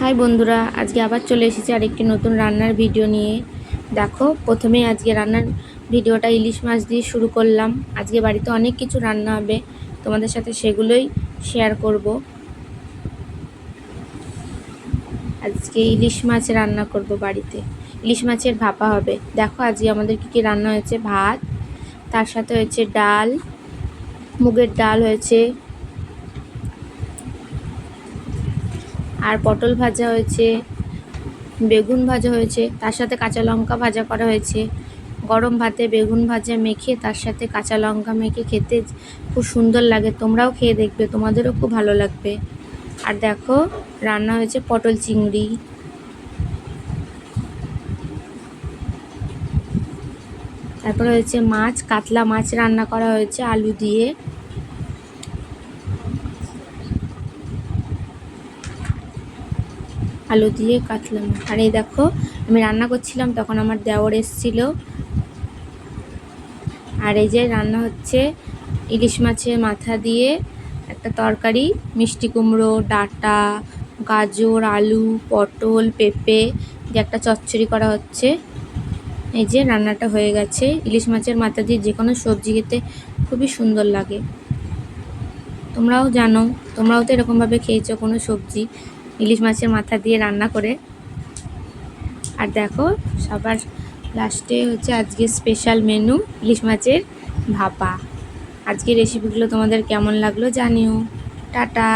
High বন্ধুরা, আজকে আবার চলে এসেছি আরেকটি নতুন রান্নার ভিডিও নিয়ে। দেখো, প্রথমেই আজকে রান্নার ভিডিওটা ইলিশ মাছ দিয়ে শুরু করলাম। আজকে বাড়িতে অনেক কিছু রান্না হবে, তোমাদের সাথে সেগুলোই শেয়ার করব। আজকে ইলিশ মাছ রান্না করব বাড়িতে, ইলিশ মাছের ভাপা হবে। দেখো আজকে আমাদের কী কী রান্না হয়েছে। ভাত, তার সাথে হয়েছে ডাল, মুগের ডাল হয়েছে, আর পটল ভাজা হয়েছে, বেগুন ভাজা হয়েছে, তার সাথে কাঁচা লঙ্কা ভাজা করা হয়েছে। গরম ভাতে বেগুন ভাজা মেখে তার সাথে কাঁচা লঙ্কা মেখে খেতে খুব সুন্দর লাগে। তোমরাও খেয়ে দেখবে, তোমাদেরও খুব ভালো লাগবে। আর দেখো, রান্না হয়েছে পটল চিংড়ি। তারপরে হয়েছে মাছ, কাতলা মাছ রান্না করা হয়েছে আলু দিয়ে। আলু দিয়ে কাতলা মাছ। আর এই দেখো, আমি রান্না করছিলাম তখন আমার দেওর এসেছিল। আর এই যে রান্না হচ্ছে ইলিশ মাছের মাথা দিয়ে একটা তরকারি, মিষ্টি কুমড়ো, ডাঁটা, গাজর, আলু, পটল, পেঁপে দিয়ে একটা চচ্চড়ি করা হচ্ছে। এই যে রান্নাটা হয়ে গেছে। ইলিশ মাছের মাথা দিয়ে যে কোনো সবজি খেতে খুবই সুন্দর লাগে। তোমরাও জানো, তোমরাও তো এরকমভাবে খেয়েছো কোনো সবজি ইলিশ মাছের মাথা দিয়ে রান্না করে। আর দেখো, সবার লাস্টে হচ্ছে আজকে স্পেশাল মেনু ইলিশ মাছের ভাপা। আজকের রেসিপিগুলো তোমাদের কেমন লাগলো জানিও। টাটা।